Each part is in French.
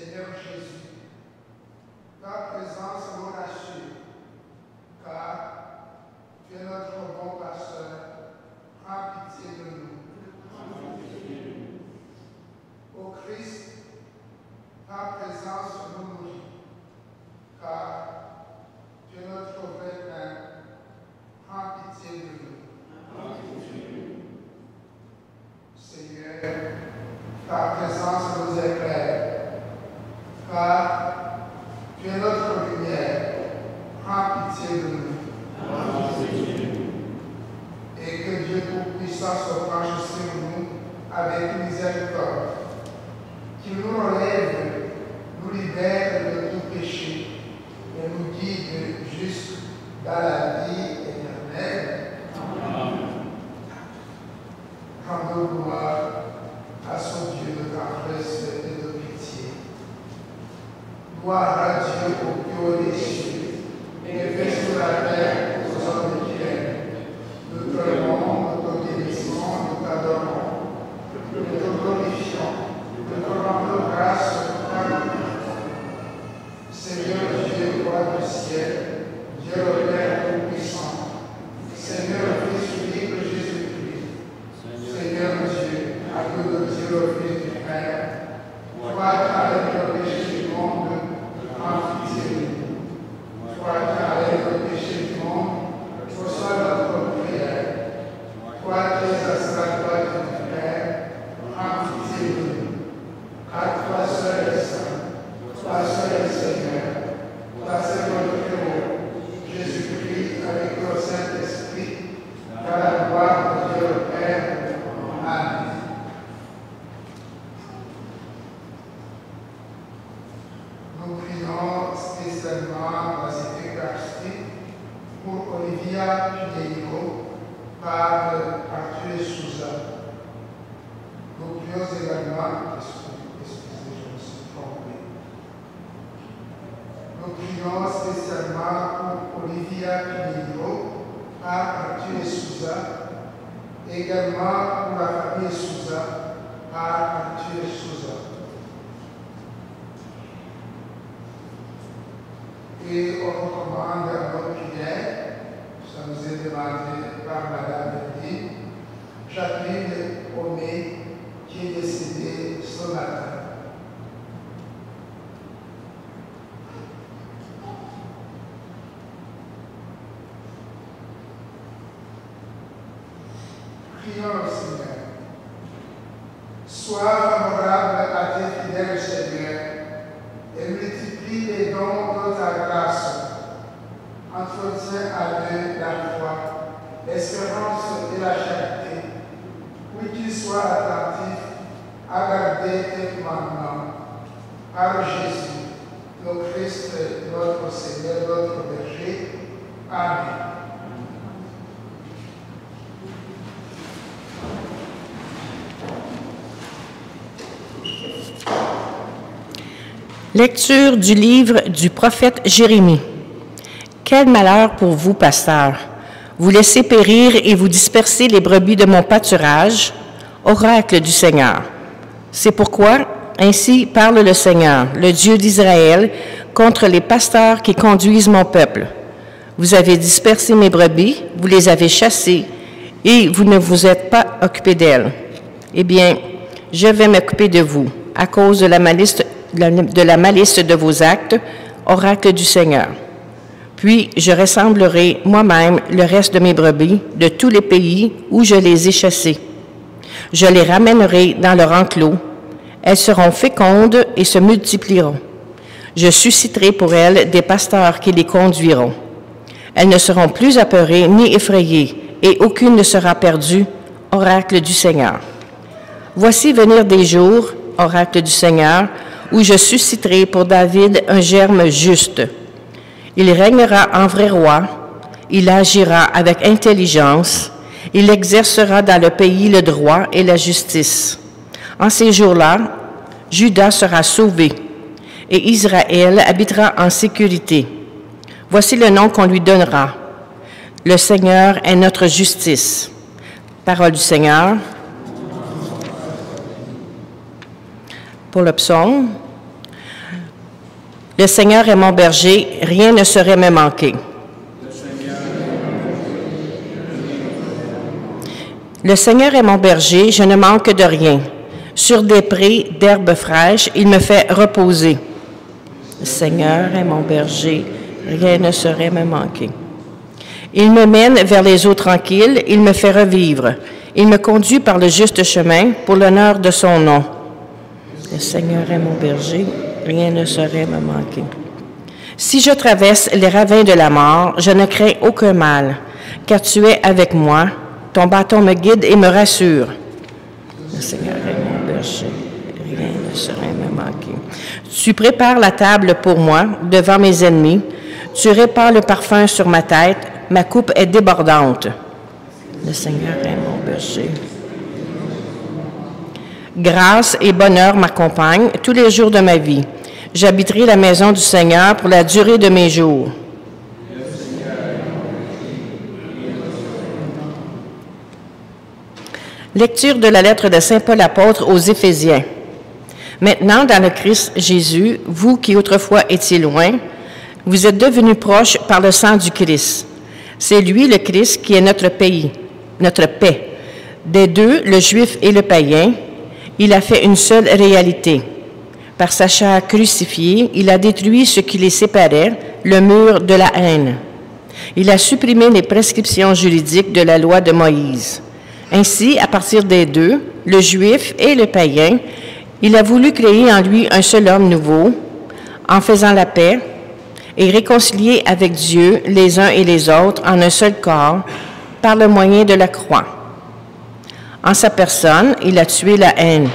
Seigneur Jésus, ta présence nous rassure, car tu es notre bon pasteur, prends pitié de nous. Ô Christ, ta présence nous nourrit, car tu es notre vrai pain, prends pitié de nous. Seigneur, ta présence nous éclaire, car tu es notre lumière, prends pitié de nous. Et que Dieu Tout-Puissant se penche sur nous avec miséricorde, qu'il nous relève, nous libère de tout péché et nous guide jusqu'à la vie éternelle. Amen. Rendons gloire à son Dieu de tendresse et de pitié. Gloire à Dieu au plus haut des cieux et paix sur la terre aux hommes qui l'aiment. Nous t'aimons, nous te bénissons, nous t'adorons, nous te glorifions, nous te rendons grâce par le Seigneur Dieu, roi du ciel, Dieu le Père Tout-Puissant, Seigneur Fils unique Jésus-Christ, Seigneur Dieu, à nous de Dieu le Fils du Père, toi qui avec le péché du monde, prends pitié de nous. Toi qui avec le péché du monde, reçois notre prière. Toi qui es à la droite du Père, prends pitié de nous. Car toi seul est saint, toi seul est Seigneur, toi seul notre Très-Haut, Jésus-Christ avec le Saint-Esprit, qu'à la gloire de Dieu le Père. Amen. Nous prions spécialement la cité eucharistique pour Olivia Pinheiro par Arthur Souza. Nous prions également, excusez, je me suis trompé. Nous prions spécialement pour Olivia Pinheiro par Arthur Souza, également pour la famille Souza par Arthur Souza. Et on recommande à notre prière, ça nous est demandé par Madame Elie, Jacqueline Homé, qui est décédée ce matin. Prions le Seigneur. Sois favorable à tes fidèles Seigneur et multiplie les dons de ta grâce. Entretiens à eux la foi, l'espérance et la charité, pour qu'ils soient attentifs à garder tes commandements. Par Jésus, le Christ, notre Seigneur, notre berger. Amen. Lecture du livre du prophète Jérémie. Quel malheur pour vous, pasteurs! Vous laissez périr et vous dispersez les brebis de mon pâturage, oracle du Seigneur. C'est pourquoi, ainsi parle le Seigneur, le Dieu d'Israël, contre les pasteurs qui conduisent mon peuple. Vous avez dispersé mes brebis, vous les avez chassées, et vous ne vous êtes pas occupés d'elles. Eh bien, je vais m'occuper de vous, à cause de la malice de vos actes, oracle du Seigneur. Puis je rassemblerai moi-même le reste de mes brebis de tous les pays où je les ai chassées. Je les ramènerai dans leur enclos. Elles seront fécondes et se multiplieront. Je susciterai pour elles des pasteurs qui les conduiront. Elles ne seront plus apeurées ni effrayées, et aucune ne sera perdue, oracle du Seigneur. Voici venir des jours, oracle du Seigneur, où je susciterai pour David un germe juste. Il régnera en vrai roi, il agira avec intelligence, il exercera dans le pays le droit et la justice. En ces jours-là, Juda sera sauvé, et Israël habitera en sécurité. Voici le nom qu'on lui donnera. Le Seigneur est notre justice. Parole du Seigneur. Pour le psaume. Le Seigneur est mon berger, rien ne saurait me manquer. Le Seigneur est mon berger, je ne manque de rien. Sur des prés d'herbes fraîches, il me fait reposer. Le Seigneur est mon berger, rien ne saurait me manquer. Il me mène vers les eaux tranquilles, il me fait revivre. Il me conduit par le juste chemin pour l'honneur de son nom. Le Seigneur est mon berger, rien ne saurait me manquer. Si je traverse les ravins de la mort, je ne crains aucun mal, car tu es avec moi, ton bâton me guide et me rassure. Le Seigneur est mon berger, rien ne saurait me manquer. Tu prépares la table pour moi devant mes ennemis, tu répands le parfum sur ma tête, ma coupe est débordante. Le Seigneur est mon berger. Grâce et bonheur m'accompagnent tous les jours de ma vie. J'habiterai la maison du Seigneur pour la durée de mes jours. Lecture de la lettre de saint Paul apôtre aux Éphésiens. Maintenant, dans le Christ Jésus, vous qui autrefois étiez loin, vous êtes devenus proches par le sang du Christ. C'est lui, le Christ, qui est notre pays, notre paix. Des deux, le juif et le païen, il a fait une seule réalité. Par sa chair crucifiée, il a détruit ce qui les séparait, le mur de la haine. Il a supprimé les prescriptions juridiques de la loi de Moïse. Ainsi, à partir des deux, le juif et le païen, il a voulu créer en lui un seul homme nouveau, en faisant la paix, et réconcilier avec Dieu les uns et les autres en un seul corps, par le moyen de la croix. En sa personne, il a tué la haine.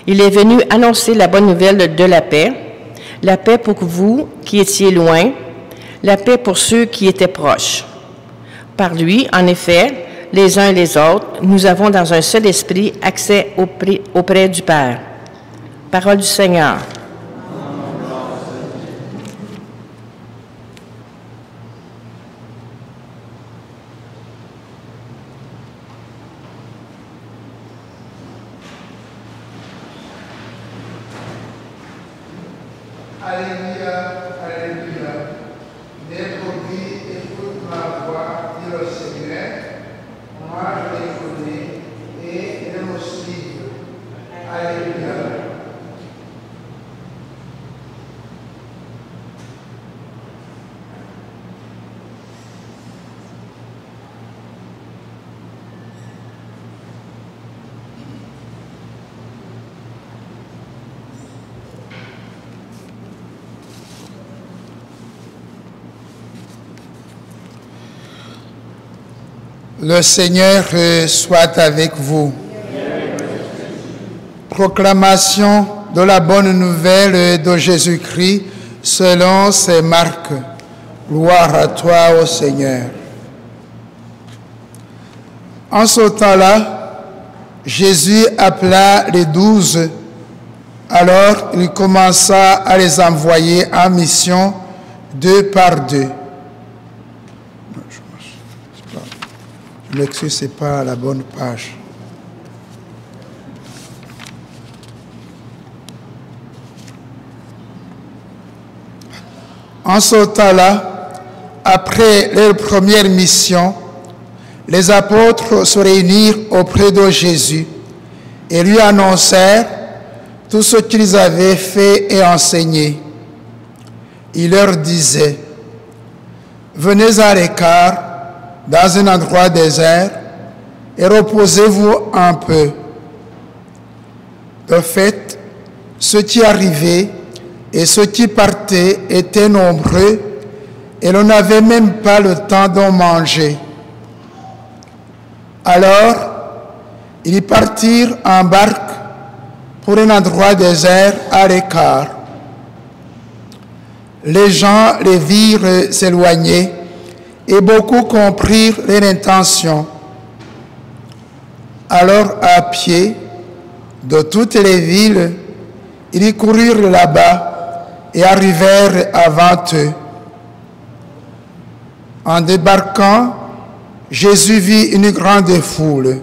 Il est venu annoncer la bonne nouvelle de la paix pour vous qui étiez loin, la paix pour ceux qui étaient proches. Par lui, en effet, les uns et les autres, nous avons dans un seul esprit accès auprès du Père. Parole du Seigneur. Alléluia, alléluia. Mes brebis écoutent ma voix, dit le Seigneur. Moi, je les connais et elles me suivent. Alléluia. Le Seigneur soit avec vous. Proclamation de la bonne nouvelle de Jésus-Christ selon saint Marc. Gloire à toi, ô Seigneur. En ce temps-là, Jésus appela les 12. Alors il commença à les envoyer en mission 2 par 2. Lecture, ce n'est pas la bonne page. En ce temps-là, après leur première mission, les apôtres se réunirent auprès de Jésus et lui annoncèrent tout ce qu'ils avaient fait et enseigné. Il leur disait, « Venez à l'écart, dans un endroit désert, et reposez-vous un peu. » De fait, ceux qui arrivaient et ceux qui partaient étaient nombreux, et l'on n'avait même pas le temps d'en manger. Alors, ils partirent en barque pour un endroit désert à l'écart. Les gens les virent s'éloigner, et beaucoup comprirent leur intention. Alors, à pied, de toutes les villes, ils coururent là-bas et arrivèrent avant eux. En débarquant, Jésus vit une grande foule.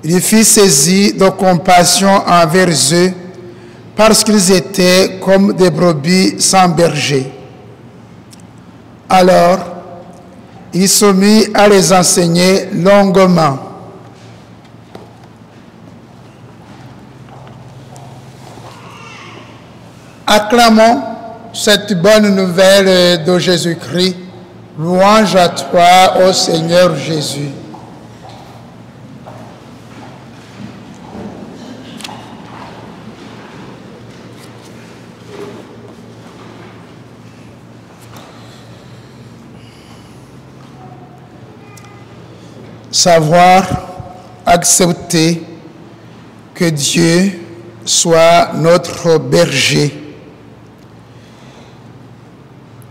Il fut saisi de compassion envers eux parce qu'ils étaient comme des brebis sans berger. Alors, il se mit à les enseigner longuement. Acclamons cette bonne nouvelle de Jésus-Christ. Louange à toi, ô Seigneur Jésus. Savoir accepter que Dieu soit notre berger.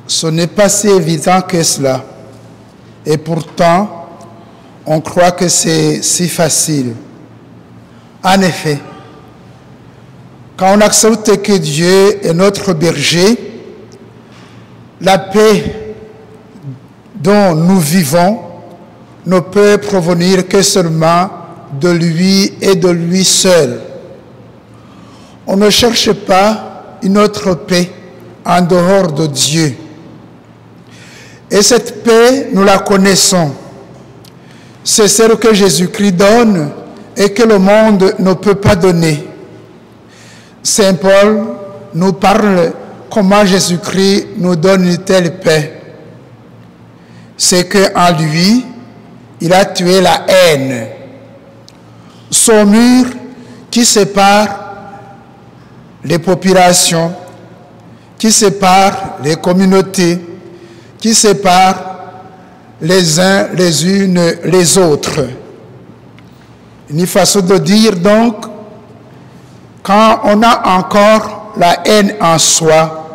Ce n'est pas si évident que cela. Et pourtant, on croit que c'est si facile. En effet, quand on accepte que Dieu est notre berger, la paix dont nous vivons ne peut provenir que seulement de lui et de lui seul. On ne cherche pas une autre paix en dehors de Dieu. Et cette paix, nous la connaissons. C'est celle que Jésus-Christ donne et que le monde ne peut pas donner. Saint Paul nous parle comment Jésus-Christ nous donne une telle paix. C'est qu'en lui, il a tué la haine. Son mur qui sépare les populations, qui sépare les communautés, qui sépare les uns les unes les autres. Une façon de dire donc, quand on a encore la haine en soi,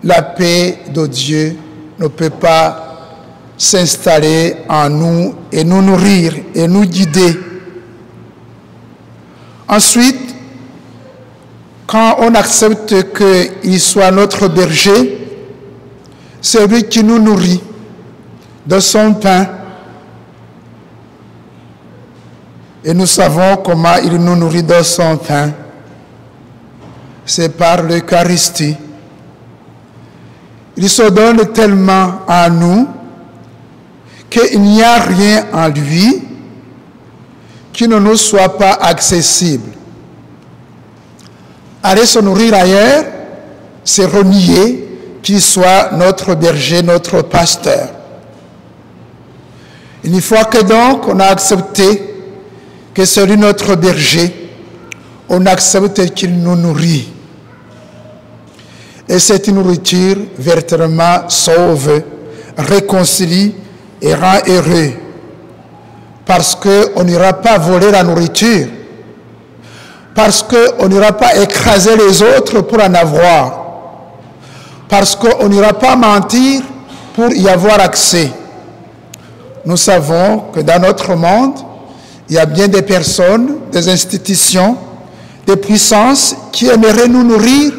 la paix de Dieu ne peut pas s'installer en nous et nous nourrir et nous guider. Ensuite, quand on accepte qu'il soit notre berger, c'est lui qui nous nourrit de son pain. Et nous savons comment il nous nourrit de son pain. C'est par l'Eucharistie. Il se donne tellement à nous qu'il n'y a rien en lui qui ne nous soit pas accessible. Aller se nourrir ailleurs, c'est renier qu'il soit notre berger, notre pasteur. Une fois que donc on a accepté que c'est lui notre berger, on accepte qu'il nous nourrit. Et cette nourriture véritablement sauve, réconcilie et rend heureux. Parce qu'on n'ira pas voler la nourriture. Parce qu'on n'ira pas écraser les autres pour en avoir. Parce qu'on n'ira pas mentir pour y avoir accès. Nous savons que dans notre monde, il y a bien des personnes, des institutions, des puissances qui aimeraient nous nourrir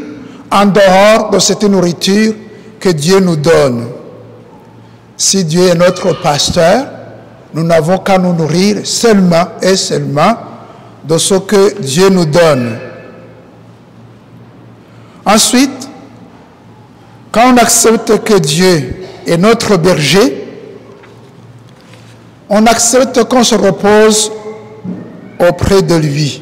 en dehors de cette nourriture que Dieu nous donne. Si Dieu est notre pasteur, nous n'avons qu'à nous nourrir seulement et seulement de ce que Dieu nous donne. Ensuite, quand on accepte que Dieu est notre berger, on accepte qu'on se repose auprès de lui.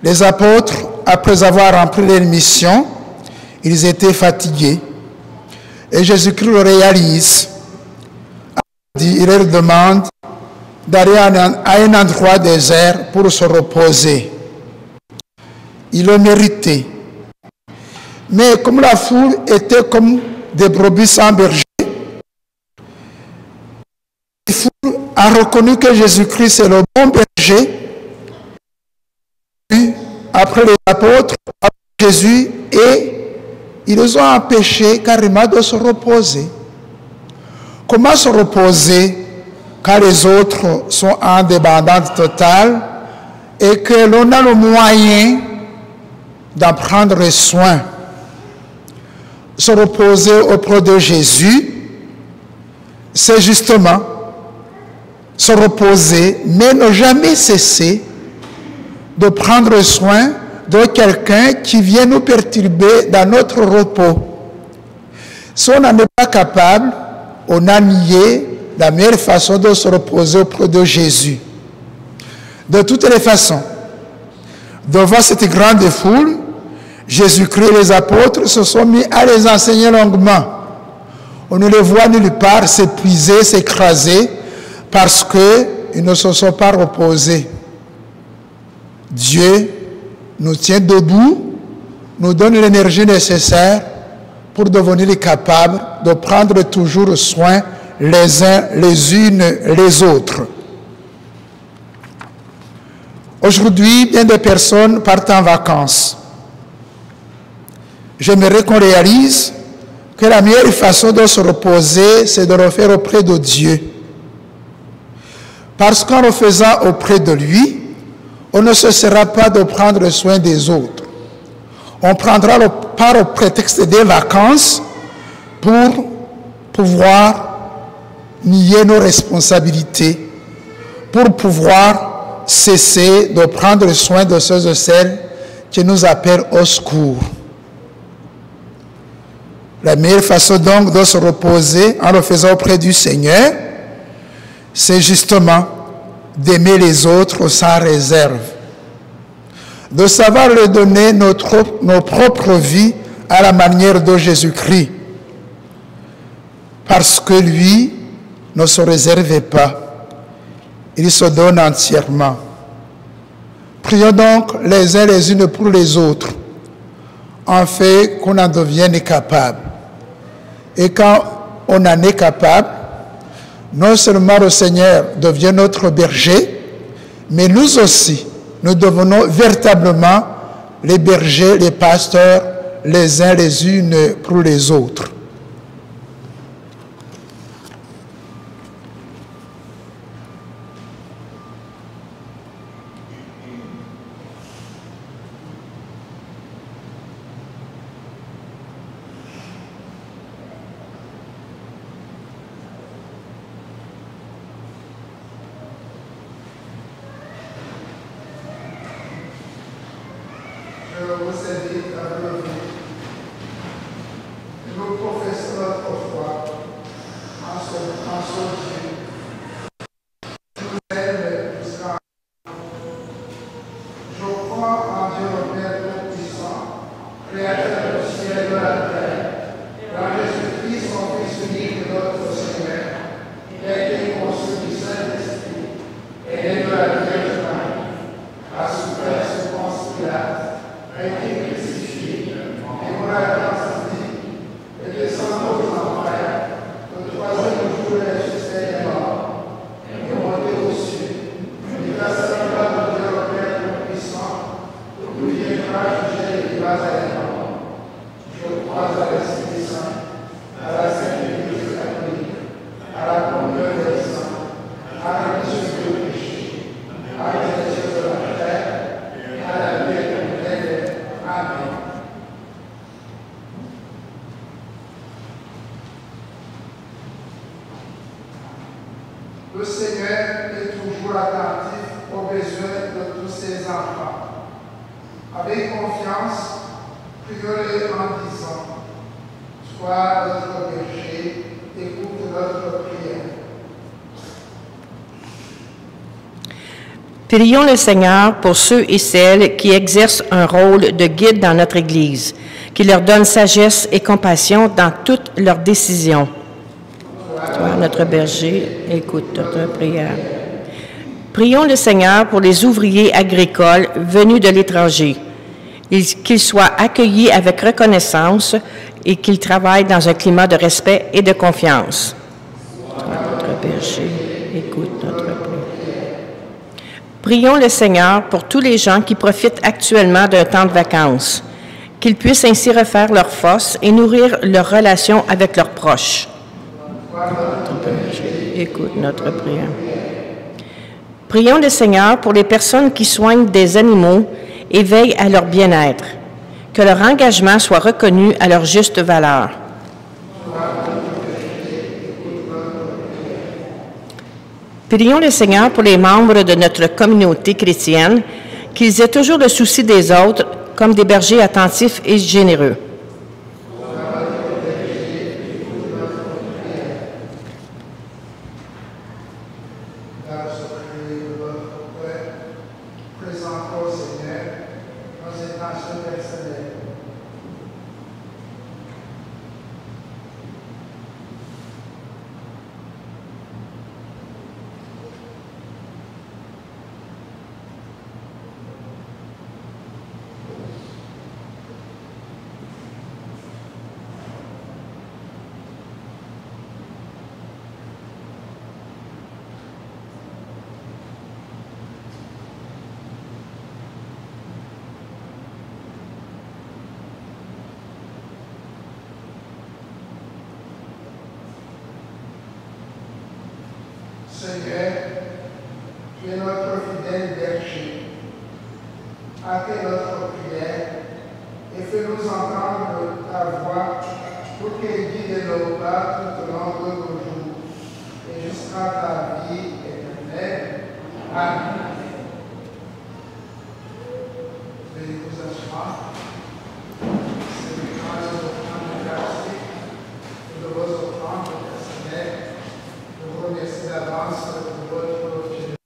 Les apôtres, après avoir rempli leur mission, ils étaient fatigués. Et Jésus-Christ le réalise. Il leur demande d'aller à un endroit désert pour se reposer. Il le méritait. Mais comme la foule était comme des brebis sans berger, la foule a reconnu que Jésus-Christ est le bon berger. Après les apôtres, après Jésus, et ils les ont empêchés carrément de se reposer. Comment se reposer quand les autres sont en dépendance totale et que l'on a le moyen d'en prendre soin? Se reposer auprès de Jésus, c'est justement se reposer, mais ne jamais cesser de prendre soin de quelqu'un qui vient nous perturber dans notre repos. Si on n'en est pas capable, on a nié la meilleure façon de se reposer auprès de Jésus. De toutes les façons, devant cette grande foule, Jésus-Christ et les apôtres se sont mis à les enseigner longuement. On ne les voit nulle part s'épuiser, s'écraser, parce qu'ils ne se sont pas reposés. Dieu nous tient debout, nous donne l'énergie nécessaire pour devenir capables de prendre toujours soin les uns les unes les autres. Aujourd'hui, bien des personnes partent en vacances. J'aimerais qu'on réalise que la meilleure façon de se reposer, c'est de le faire auprès de Dieu. Parce qu'en le faisant auprès de lui, on ne cessera pas de prendre soin des autres. On prendra part au prétexte des vacances pour pouvoir nier nos responsabilités, pour pouvoir cesser de prendre soin de ceux et celles qui nous appellent au secours. La meilleure façon donc de se reposer en le faisant auprès du Seigneur, c'est justement d'aimer les autres sans réserve, de savoir leur donner nos propres vies à la manière de Jésus-Christ, parce que lui ne se réservait pas, il se donne entièrement. Prions donc les uns les unes pour les autres, en fait qu'on en devienne capable. Et quand on en est capable, non seulement le Seigneur devient notre berger, mais nous aussi, nous devenons véritablement les bergers, les pasteurs, les uns les unes pour les autres. Le Seigneur est toujours attentif aux besoins de tous ses enfants. Avec confiance, prions-le en disant: Sois notre berger, écoute notre prière. Prions le Seigneur pour ceux et celles qui exercent un rôle de guide dans notre Église, qui leur donne sagesse et compassion dans toutes leurs décisions. Toi, notre berger, écoute notre prière. Prions le Seigneur pour les ouvriers agricoles venus de l'étranger, qu'ils soient accueillis avec reconnaissance et qu'ils travaillent dans un climat de respect et de confiance. Toi, notre berger, écoute notre prière. Prions le Seigneur pour tous les gens qui profitent actuellement d'un temps de vacances, qu'ils puissent ainsi refaire leurs forces et nourrir leurs relations avec leurs proches. Écoute notre prière. Prions le Seigneur pour les personnes qui soignent des animaux et veillent à leur bien-être, que leur engagement soit reconnu à leur juste valeur. Prions le Seigneur pour les membres de notre communauté chrétienne qu'ils aient toujours le souci des autres, comme des bergers attentifs et généreux. Seigneur, tu es notre fidèle berger. Accueille notre prière et fais-nous entendre ta voix pour qu'elle guide nos pas tout au long de nos jours et jusqu'à ta vie éternelle. Amen. Veuillez vous asseoir. C'est le temps de votre grâce et de vos offrandes personnelles. Je vous remercie d'avance pour votre générosité.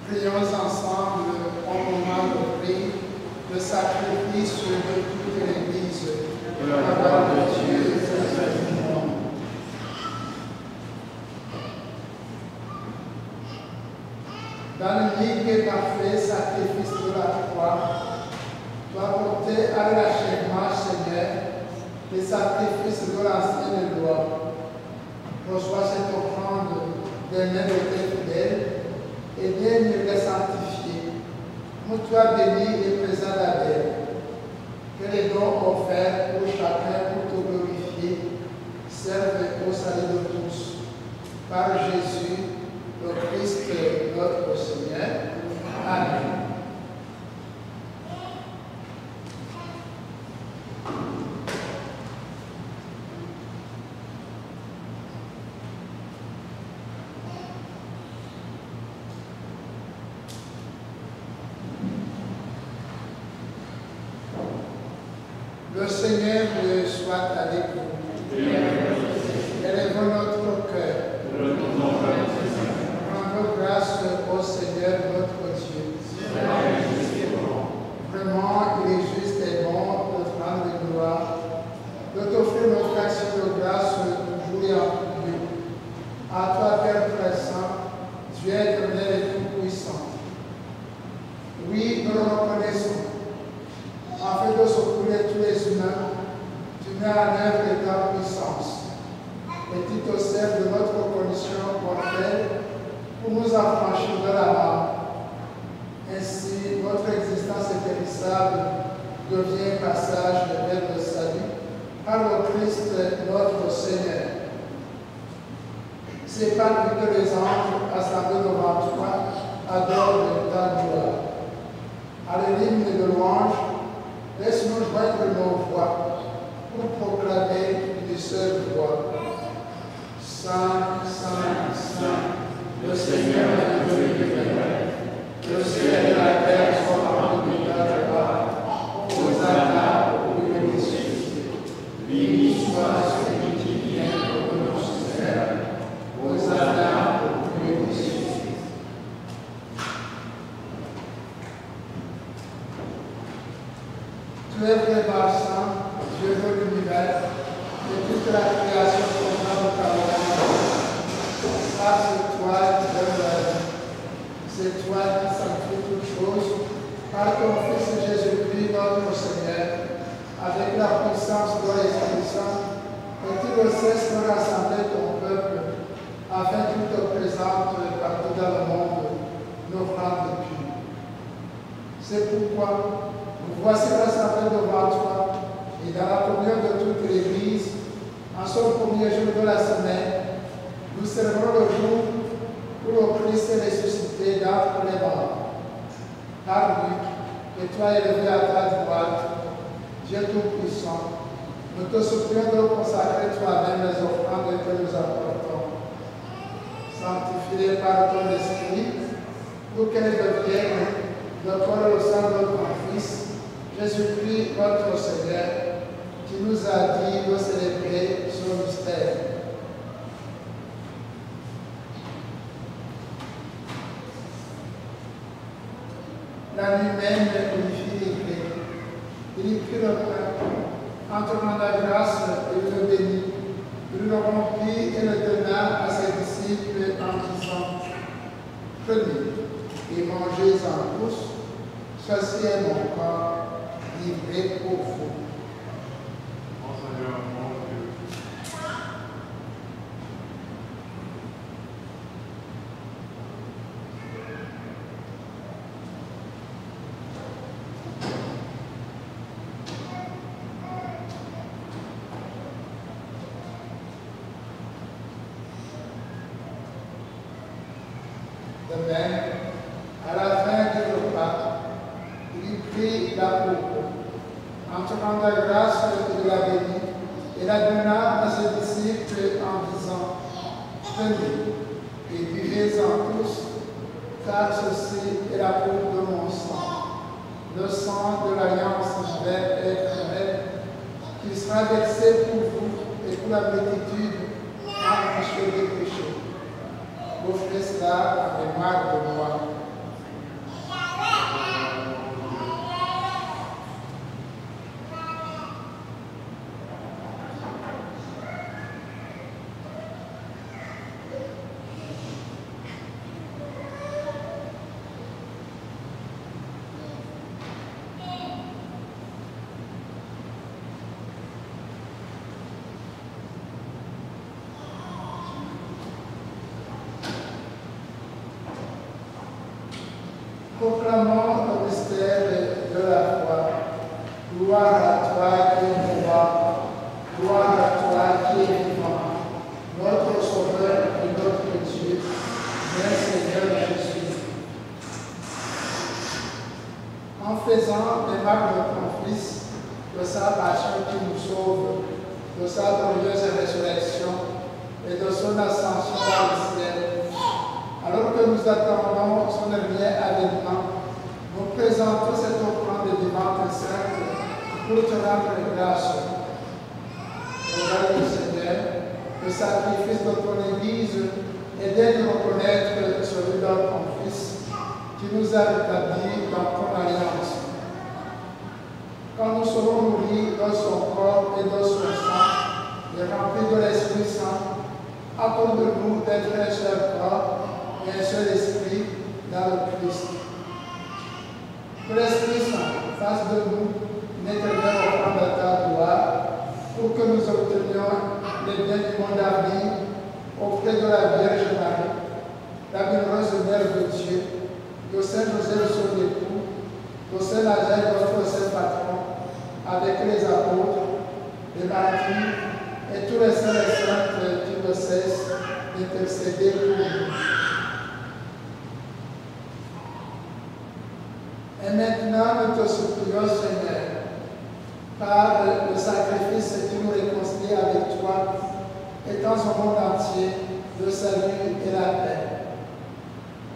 Prions ensemble au moment d'offrir le sacrifice de toute l'Église. La parole de Dieu, dans le ligue parfait sacrifice de la croix, tu as porté à l'achèvement, Seigneur, les sacrifices de l'ancienne loi. Reçois cette offrande des mains de tes fidèles et viens les sanctifier. Nous toi béni et présent d'Abel, que les dons offerts pour chacun pour te glorifier servent au salut de tous. Par Jésus, le Christ. Christ notre Seigneur. Amen. Le Seigneur soit avec vous. Élevons notre cœur. Rendons grâce au Seigneur notre Dieu. Vraiment, il est juste et bon de te rendre gloire, de t'offrir notre action de grâce toujours et en Dieu. À toi, Père très saint, Dieu éternel et tout-puissant. Oui, nous le reconnaissons. Afin de secourir tous les humains, tu mets en œuvre de ta puissance. Et tu te sers de notre condition mortelle pour nous affranchir de la mort. Ainsi, notre existence périssable devient passage vers le salut par le Christ notre Seigneur. C'est par lui que les anges assemblés devant toi adorent ta gloire. À l'hymne de louange, laisse-nous joindre nos voix pour proclamer une seule voix. Saint, Saint, Saint, le Seigneur est Dieu éternel. Que le ciel et la terre soient remplis de ta gloire. Hosanna au milieu des cieux. Béni soit celui qui vient au nom du Seigneur. Hosanna au milieu des cieux. Tu es vrai par saint, Dieu de l'univers, et toute la création comprend ta volonté. Grâce à toi qui donne la vie. C'est toi qui sanctifie toutes choses par ton Fils Jésus-Christ, notre Seigneur, avec la puissance de l'Esprit Saint, et tu ne cesses de rassembler ton peuple, afin qu'il te présente partout dans le monde l'offrande pure. C'est pourquoi nous voici rassemblés devant toi, et dans la communion de toute l'Église, en ce premier jour de la semaine, nous célébrons le jour où le Christ est ressuscité d'entre les morts. Par lui, et toi élevé à ta droite, Dieu Tout-Puissant, nous te supplions de consacrer toi-même les offrandes que nous apportons. Sanctifie-les par ton esprit, pour qu'elles deviennent le corps et le sang de ton Fils, Jésus-Christ, notre Seigneur, qui nous a dit de célébrer son mystère. La nuit même, il fit l'écrit. Il prit le pain, en tournant la grâce, il le bénit. Il le rompit et le donna à ses disciples en disant: Prenez et mangez-en tous, ceci est mon corps livré pour vous. Seigneur, mon Dieu. De même, à la fin du repas, il prit la coupe. En te rendant grâce, il la bénit et la donna à ses disciples en disant: Prenez et buvez-en tous, car ceci est la coupe de mon sang, le sang de l'alliance nouvelle et éternelle, qui sera versé pour vous et pour la multitude en remission des péchés. Offrez cela en mémoire de moi. Proclamons le mystère de la foi. Gloire à toi qui es vivant, gloire à toi qui es vivant, notre Sauveur et notre Dieu, viens Seigneur. en faisant les marques de ton Fils, de sa passion qui nous sauve, de sa glorieuse résurrection et de son ascension dans le ciel. Alors que nous attendons son dernier avènement, nous présentons cette offrande vivante et sainte pour te rendre grâce. Regarde, Seigneur, le sacrifice de ton Église et de nous reconnaître celui de ton Fils qui nous a rétablis dans ton alliance. Quand nous serons nourris de son corps et de son sang et remplis de l'Esprit Saint, accorde-nous d'être un seul corps et un seul esprit dans le Christ. Que l'Esprit Saint fasse de nous une éternelle offrande à ta gloire pour que nous obtenions les biens du monde à venir auprès de la Vierge Marie, la bienheureuse Mère de Dieu, de Saint Joseph son époux, de Saint Lazare notre Saint patron, avec les apôtres, les martyrs et tous les saints et saintes qui ne cessent d'intercéder pour nous. Et maintenant, nous te supplions, Seigneur, par le sacrifice qui nous réconcilie avec toi, étends au monde entier le salut et la paix.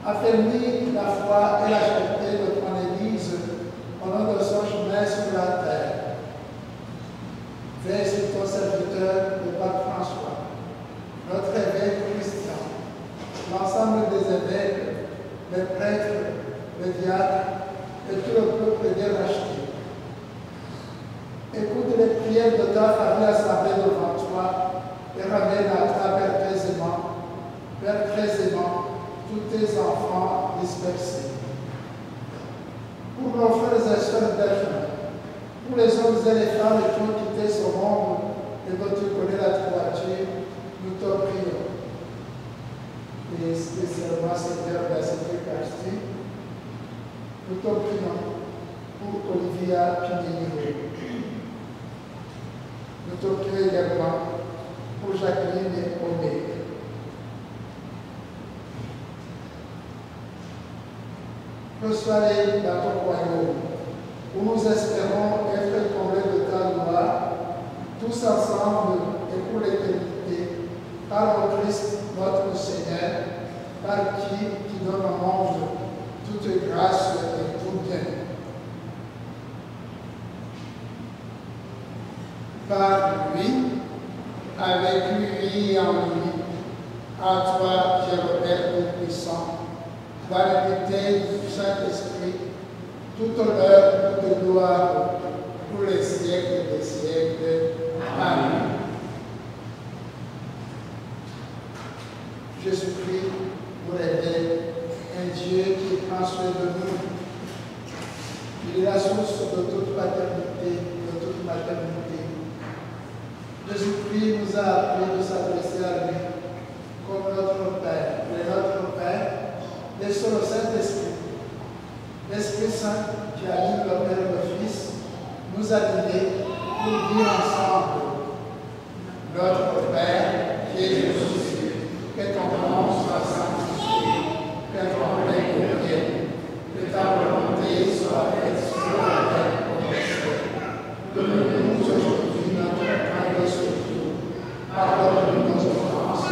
Affermis la foi et la charité de ton Église au nom de son chemin sur la terre. Veille sur ton serviteur, le pape François, notre évêque Christian, l'ensemble des évêques, les prêtres, les diacres et tout le peuple des rachetés. Écoute les prières de ta famille assemblée devant toi et ramène à ta Père aisément, tous tes enfants dispersés. Pour nos frères et sœurs d'Afrique, pour les hommes et les femmes qui ont quitté ce monde et dont tu connais la droiture, nous te prions. Et spécialement, Seigneur, dans cette Eucharistie, nous te prions pour Olivia Pinheiro. Nous te prions également pour Jacqueline et Omé. Reçois-les dans ton royaume, où nous espérons être comblés de ta gloire, tous ensemble et pour l'éternité, par le Christ notre Seigneur, par qui donne au monde toute grâce et tout bien. Par lui, avec lui et en lui, à toi, Dieu le Père Tout-Puissant, dans l'unité du Saint-Esprit, toute honneur, toute gloire, pour les siècles des siècles. Amen. Jésus-Christ nous révèle un Dieu qui prend soin de nous. Il est la source de toute paternité, de toute maternité. Jésus-Christ nous a appris de s'adresser à lui comme notre Père. Il est notre Père, et sur le Saint-Esprit. L'Esprit Saint qui anime le Père et le Fils nous a guidés pour dire ensemble: Notre Père qui es aux cieux, que ton nom soit sanctifié, que ton règne vienne, que ta volonté soit faite sur la terre comme au ciel. Donne-nous aujourd'hui notre pain de secours. Pardonne-nous nos offenses,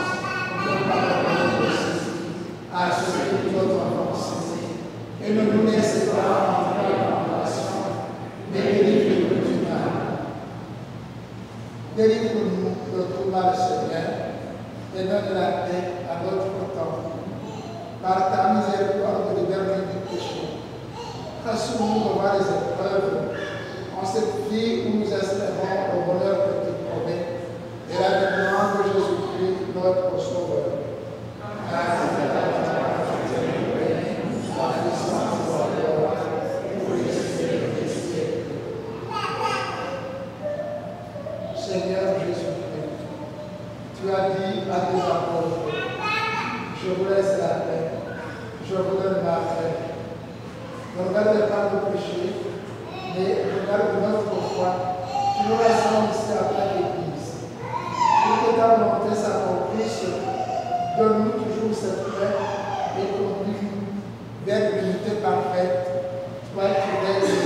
comme pardonne aussi à ceux qui nous ont offensés. Et ne nous laissez pas entrer en tentation, mais délivre-nous du mal. Délivre-nous de tout mal, Seigneur, et donne la paix à notre temps. Par ta miséricorde, libère-nous du péché. Rassure-nous devant les épreuves, en cette vie où nous espérons au bonheur que tu promets, et l'avènement de Jésus-Christ, notre Sauveur. Seigneur Jésus-Christ, tu as dit à tes apôtres: je vous laisse la paix, je vous donne ma paix. Ne regardez pas nos péchés, mais regarde notre foi. Tu nous rassembles ici à ta Église. Pour que ta volonté s'accomplisse, donne-nous toujours cette paix et conduis-nous vers l'unité parfaite, toi qui règnes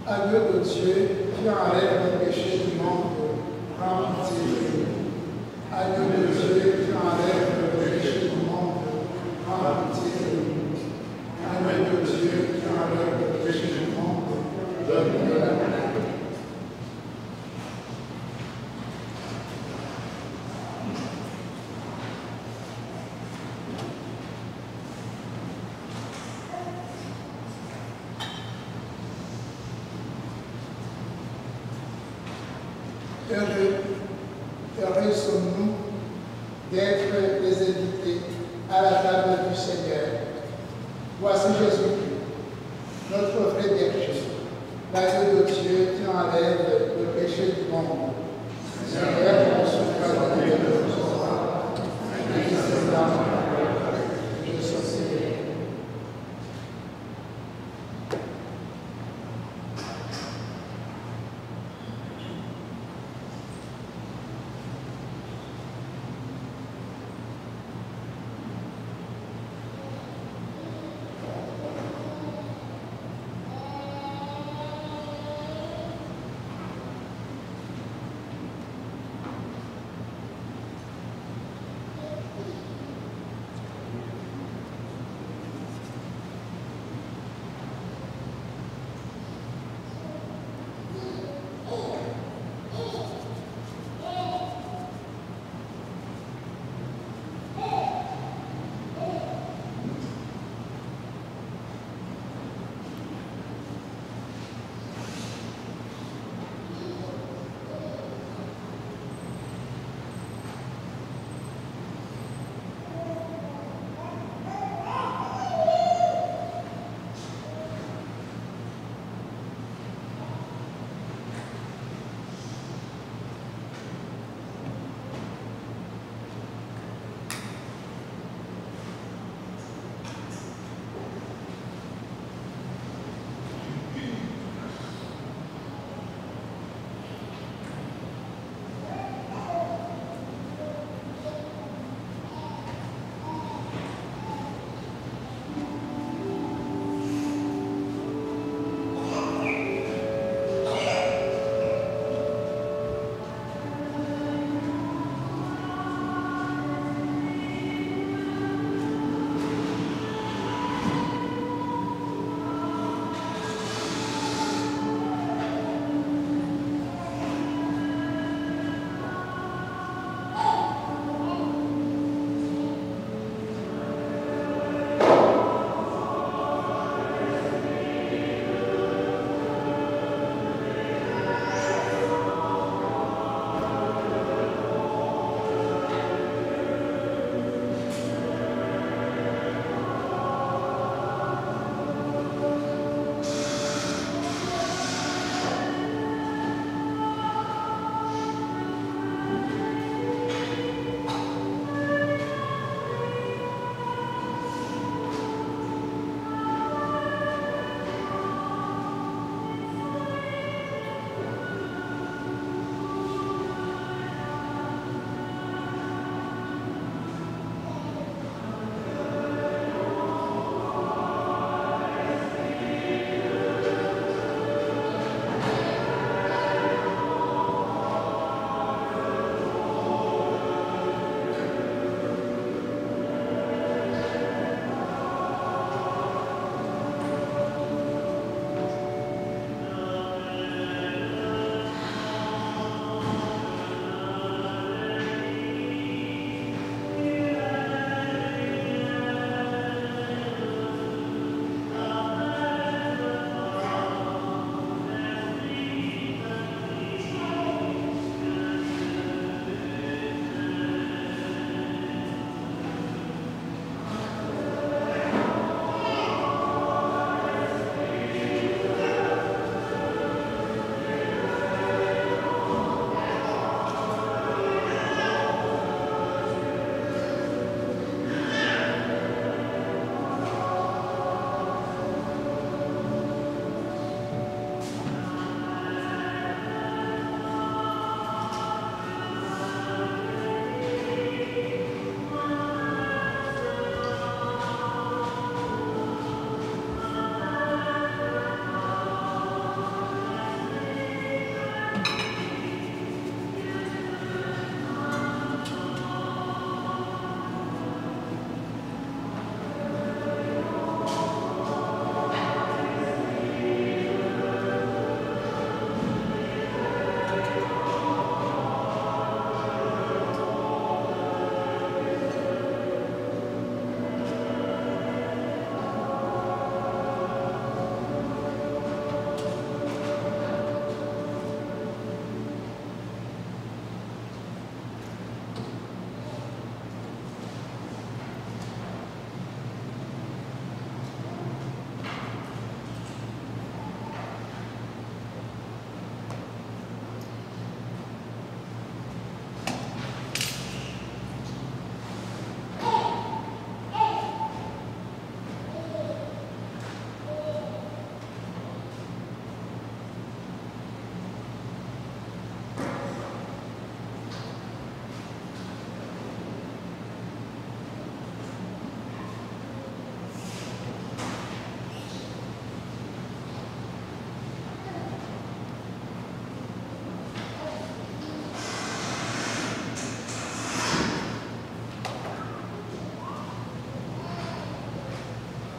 Agneau de Dieu, qui enlève le péché du monde, prends pitié de nous. Agneau de Dieu, qui enlève le péché du monde, prends pitié de nous. Agneau de Dieu, qui enlève le péché du monde, donne-nous la paix. Heureux sommes-nous d'être les invités à la table du Seigneur. Voici Jésus-Christ, notre vrai berger, l'agneau de Dieu qui enlève le péché du monde. Seigneur, on se croit dans le roi, je sorcirai.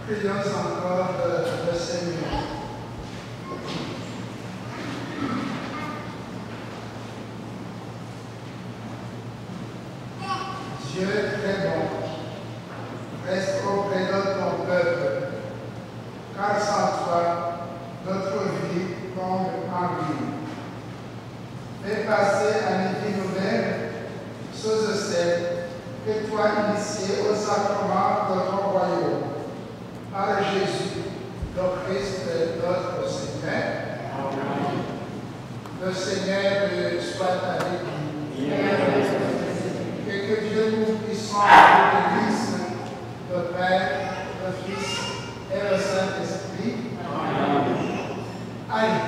Prions encore le Seigneur. Dieu très bon, reste auprès de ton peuple, car sans toi, notre vie tombe en ruine. Fais passer à l'évêque nouvelle ceux et celles que tu as initiés au sacrement de ton royaume. Par Jésus, le Christ, notre Seigneur. Amen. Le Seigneur soit avec nous. Et que Dieu nous puissant nous bénisse, le Père, le Fils et le Saint-Esprit. Amen. Allez.